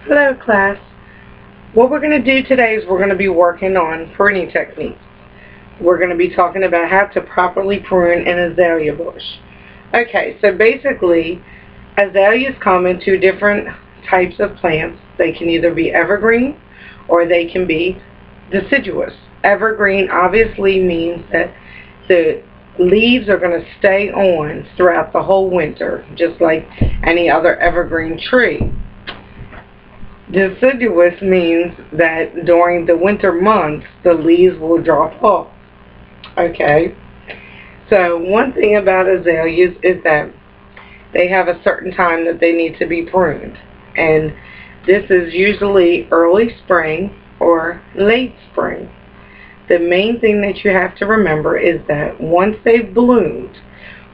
Hello class. What we're going to do today is we're going to be working on pruning techniques. We're going to be talking about how to properly prune an azalea bush. Okay, so basically azaleas come in two different types of plants. They can either be evergreen or they can be deciduous. Evergreen obviously means that the leaves are going to stay on throughout the whole winter, just like any other evergreen tree. Deciduous means that during the winter months, the leaves will drop off. Okay? So one thing about azaleas is that they have a certain time that they need to be pruned. And this is usually early spring or late spring. The main thing that you have to remember is that once they've bloomed,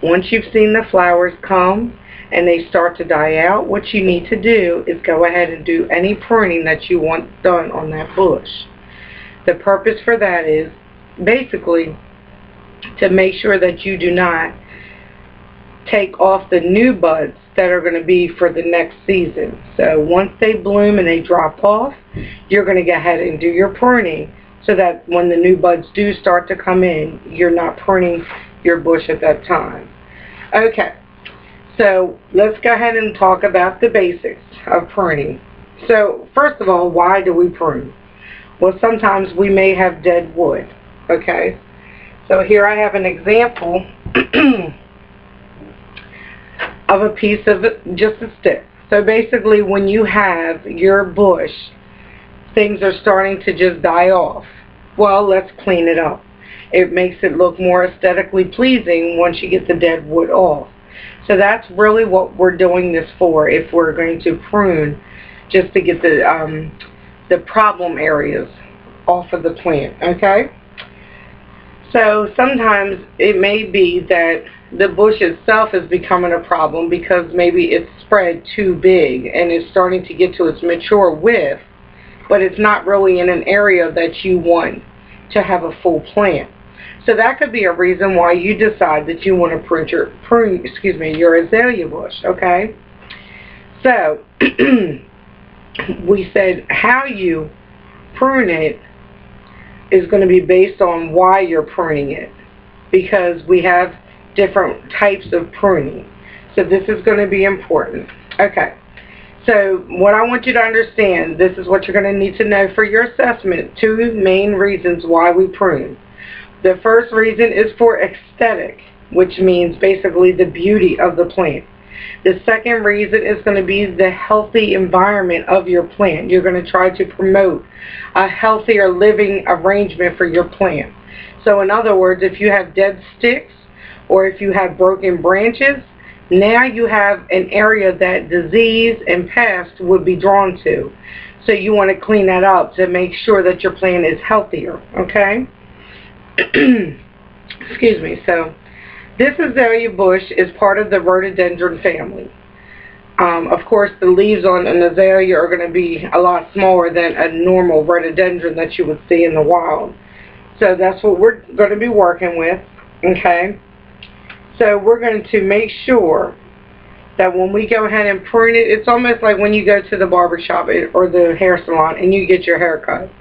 once you've seen the flowers come and they start to die out, what you need to do is go ahead and do any pruning that you want done on that bush. The purpose for that is basically to make sure that you do not take off the new buds that are going to be for the next season. So once they bloom and they drop off, you're going to go ahead and do your pruning so that when the new buds do start to come in, you're not pruning your bush at that time. Okay. So let's go ahead and talk about the basics of pruning. So first of all, why do we prune? Well, sometimes we may have dead wood. Okay, so here I have an example of a piece of just a stick. So basically when you have your bush, things are starting to just die off. Well, let's clean it up. It makes it look more aesthetically pleasing once you get the dead wood off. So that's really what we're doing this for, if we're going to prune, just to get the problem areas off of the plant, okay? So sometimes it may be that the bush itself is becoming a problem because maybe it's spread too big and it's starting to get to its mature width, but it's not really in an area that you want to have a full plant. So that could be a reason why you decide that you want to prune your azalea bush, okay? So we said how you prune it is going to be based on why you're pruning it, because we have different types of pruning. So this is going to be important. Okay. So what I want you to understand, this is what you're going to need to know for your assessment, two main reasons why we prune. The first reason is for aesthetic, which means basically the beauty of the plant. The second reason is going to be the healthy environment of your plant. You're going to try to promote a healthier living arrangement for your plant. So in other words, if you have dead sticks or if you have broken branches, now you have an area that disease and pest would be drawn to. So you want to clean that up to make sure that your plant is healthier, okay? Excuse me. So this azalea bush is part of the rhododendron family. Of course, the leaves on an azalea are going to be a lot smaller than a normal rhododendron that you would see in the wild. So that's what we're going to be working with, okay? So we're going to make sure that when we go ahead and prune it, it's almost like when you go to the barber shop or the hair salon and you get your hair cut.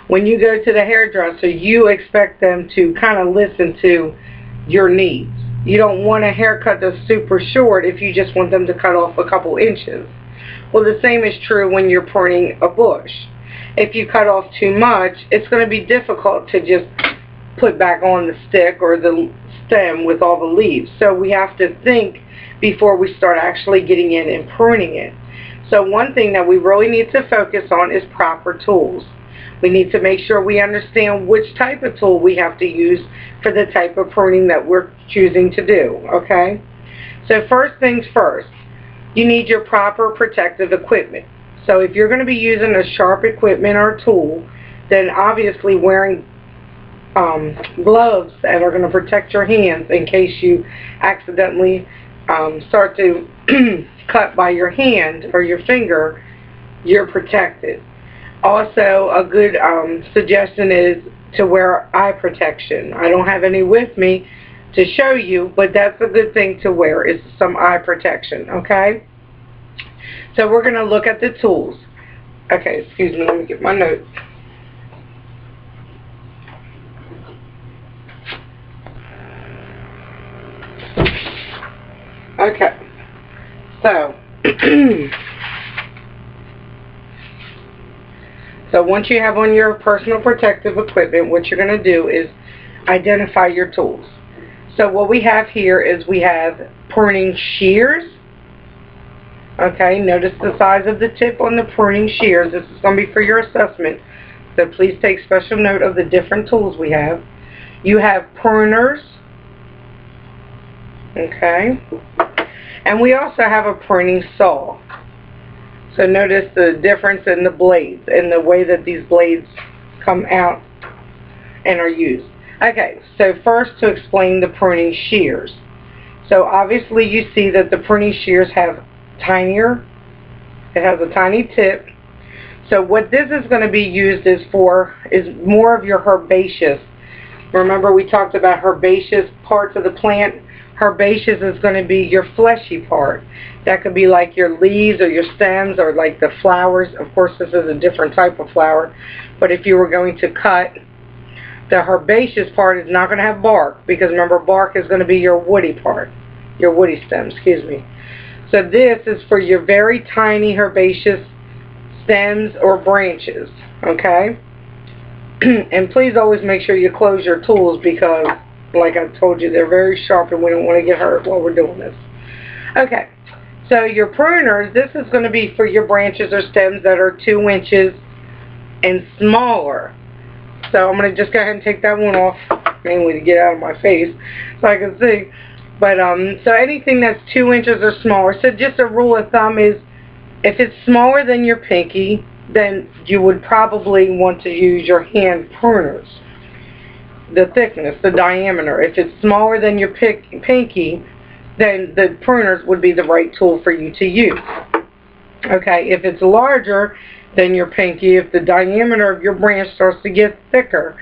When you go to the hairdresser, you expect them to kind of listen to your needs. You don't want a haircut that's super short if you just want them to cut off a couple inches. Well, the same is true when you're pruning a bush. If you cut off too much, it's going to be difficult to just put back on the stick or the stem with all the leaves. So we have to think before we start actually getting in and pruning it. So one thing that we really need to focus on is proper tools. We need to make sure we understand which type of tool we have to use for the type of pruning that we're choosing to do, okay? So first things first, you need your proper protective equipment. So if you're going to be using a sharp equipment or tool, then obviously wearing gloves that are going to protect your hands in case you accidentally start to cut by your hand or your finger, you're protected. Also, a good suggestion is to wear eye protection. I don't have any with me to show you, but that's a good thing to wear, is some eye protection, okay? So we're going to look at the tools. Okay, excuse me, let me get my notes. Okay, so so once you have on your personal protective equipment, what you're going to do is identify your tools. So what we have here is we have pruning shears. Okay, notice the size of the tip on the pruning shears. This is going to be for your assessment, so please take special note of the different tools we have. You have pruners. Okay, and we also have a pruning saw. So notice the difference in the blades and the way that these blades come out and are used. Okay, so first to explain the pruning shears. So obviously you see that the pruning shears have tinier, it has a tiny tip. So what this is going to be used is more of your herbaceous. Remember we talked about herbaceous parts of the plant? Herbaceous is going to be your fleshy part. That could be like your leaves or your stems or like the flowers. Of course, this is a different type of flower. But if you were going to cut, the herbaceous part is not going to have bark, because remember, bark is going to be your woody part, your woody stem, excuse me. So this is for your very tiny herbaceous stems or branches, okay? And please always make sure you close your tools, because like I told you, they're very sharp and we don't want to get hurt while we're doing this. Okay, so your pruners, this is going to be for your branches or stems that are 2 inches and smaller. So I'm going to just go ahead and take that one off, mainly to get out of my face so I can see. But so anything that's 2 inches or smaller. So just a rule of thumb is, if it's smaller than your pinky, then you would probably want to use your hand pruners. The thickness, the diameter. If it's smaller than your pinky, then the pruners would be the right tool for you to use. Okay, if it's larger than your pinky, if the diameter of your branch starts to get thicker,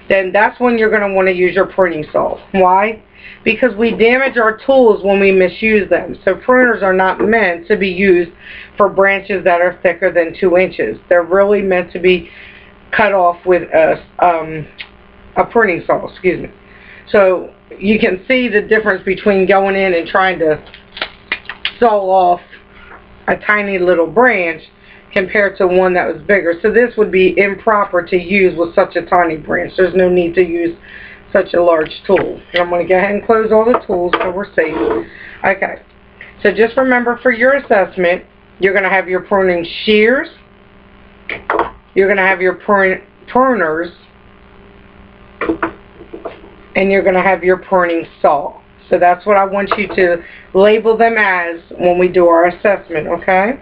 then that's when you're going to want to use your pruning saw. Why? Because we damage our tools when we misuse them. So pruners are not meant to be used for branches that are thicker than 2 inches. They're really meant to be cut off with a pruning saw, excuse me. So you can see the difference between going in and trying to saw off a tiny little branch compared to one that was bigger. So this would be improper to use with such a tiny branch. There's no need to use such a large tool. I'm going to go ahead and close all the tools so we're safe. Okay, so just remember, for your assessment, you're going to have your pruning shears, you're going to have your pruners, and you're going to have your pruning saw. So that's what I want you to label them as when we do our assessment, okay?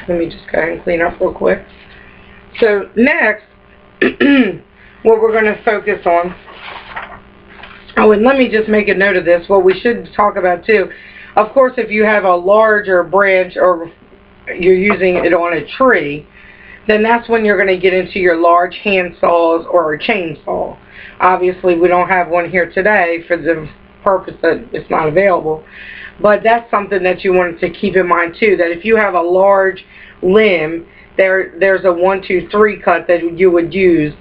Let me just go ahead and clean up real quick. So next, what we're going to focus on, oh, and let me just make a note of this, what we should talk about too. Of course, if you have a larger branch or you're using it on a tree, then that's when you're going to get into your large hand saws or a chainsaw. Obviously, we don't have one here today for the purpose that it's not available. But that's something that you wanted to keep in mind too, that if you have a large limb, there's a 1, 2, 3 cut that you would use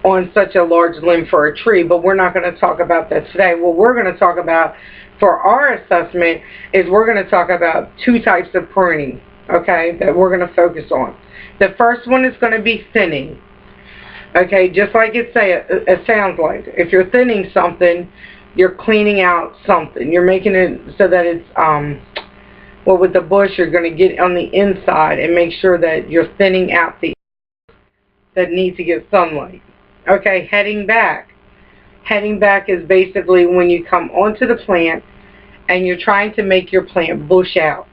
on such a large limb for a tree. But we're not going to talk about that today. What we're going to talk about for our assessment is we're going to talk about 2 types of pruning, okay, that we're going to focus on. The first one is going to be thinning. Okay, just like it sounds like. If you're thinning something, you're cleaning out something. You're making it so that it's, well, with the bush, you're going to get on the inside and make sure that you're thinning out the that need to get sunlight. Okay, heading back. Heading back is basically when you come onto the plant and you're trying to make your plant bush out.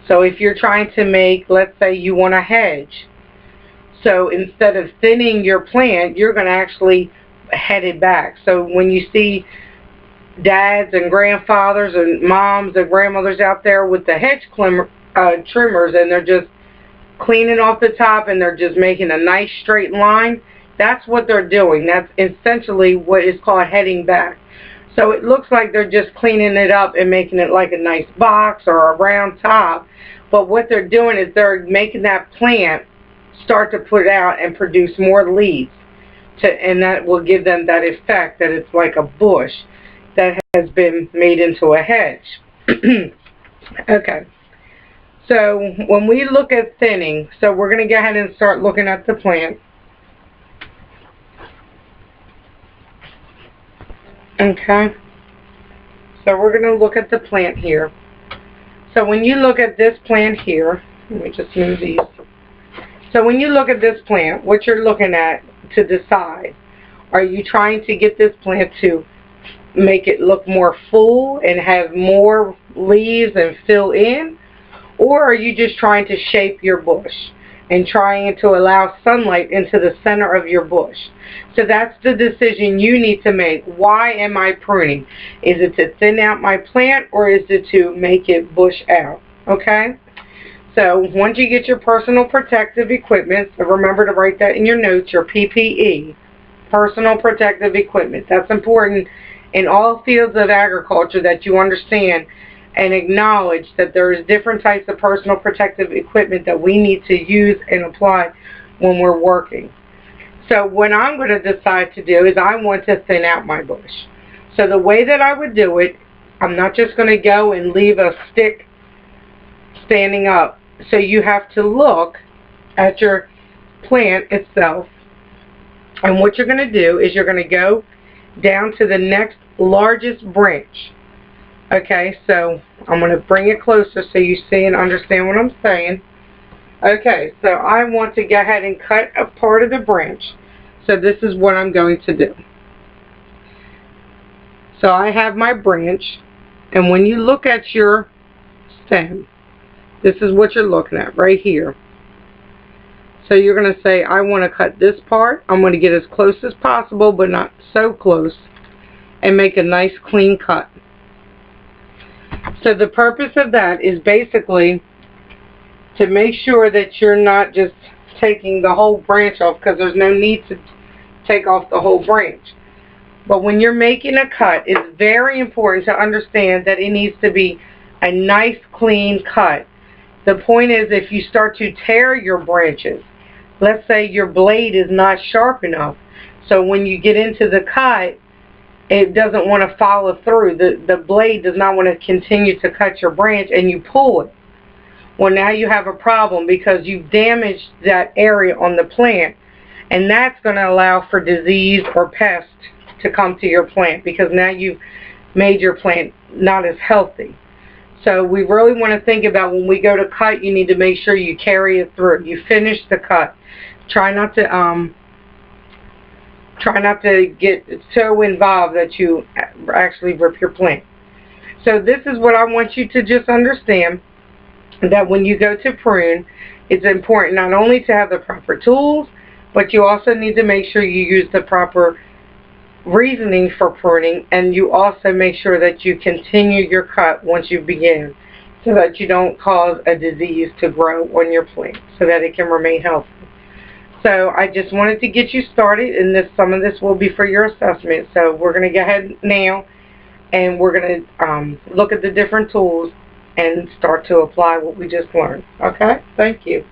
So if you're trying to make, let's say you want a hedge, so instead of thinning your plant, you're going to actually head it back. So when you see dads and grandfathers and moms and grandmothers out there with the hedge trimmers, and they're just cleaning off the top and they're just making a nice straight line, that's what they're doing. That's essentially what is called heading back. So it looks like they're just cleaning it up and making it like a nice box or a round top. But what they're doing is they're making that plant start to put out and produce more leaves. And that will give them that effect that it's like a bush that has been made into a hedge. Okay. So when we look at thinning, so we're going to go ahead and start looking at the plant. Okay, so we're going to look at the plant here. So when you look at this plant here, let me just move these. So when you look at this plant, what you're looking at to decide, are you trying to get this plant to make it look more full and have more leaves and fill in? Or are you just trying to shape your bush and trying to allow sunlight into the center of your bush? So that's the decision you need to make. Why am I pruning? Is it to thin out my plant or is it to make it bush out? Okay? So once you get your personal protective equipment, so remember to write that in your notes, your PPE, personal protective equipment. That's important in all fields of agriculture, that you understand and acknowledge that there's different types of personal protective equipment that we need to use and apply when we're working. So what I'm going to decide to do is I want to thin out my bush. So the way that I would do it, I'm not just going to go and leave a stick standing up. So you have to look at your plant itself, and what you're going to do is you're going to go down to the next largest branch. Okay, so I'm going to bring it closer so you see and understand what I'm saying. Okay, so I want to go ahead and cut a part of the branch. So this is what I'm going to do. So I have my branch, and when you look at your stem, this is what you're looking at right here. So you're going to say, I want to cut this part. I'm going to get as close as possible, but not so close, and make a nice clean cut. So the purpose of that is basically to make sure that you're not just taking the whole branch off, because there's no need to take off the whole branch. But when you're making a cut, it's very important to understand that it needs to be a nice clean cut. The point is, if you start to tear your branches, let's say your blade is not sharp enough, so when you get into the cut, it doesn't want to follow through. The blade does not want to continue to cut your branch, and you pull it. Well, now you have a problem because you've damaged that area on the plant, and that's going to allow for disease or pest to come to your plant, because now you've made your plant not as healthy. So we really want to think about, when we go to cut, you need to make sure you carry it through. You finish the cut. Try not to get so involved that you actually rip your plant. So this is what I want you to just understand, that when you go to prune, it's important not only to have the proper tools, but you also need to make sure you use the proper reasoning for pruning, and you also make sure that you continue your cut once you begin, so that you don't cause a disease to grow on your plant, so that it can remain healthy. So I just wanted to get you started, and some of this will be for your assessment. So we're going to go ahead now, and we're going to look at the different tools and start to apply what we just learned. Okay? Thank you.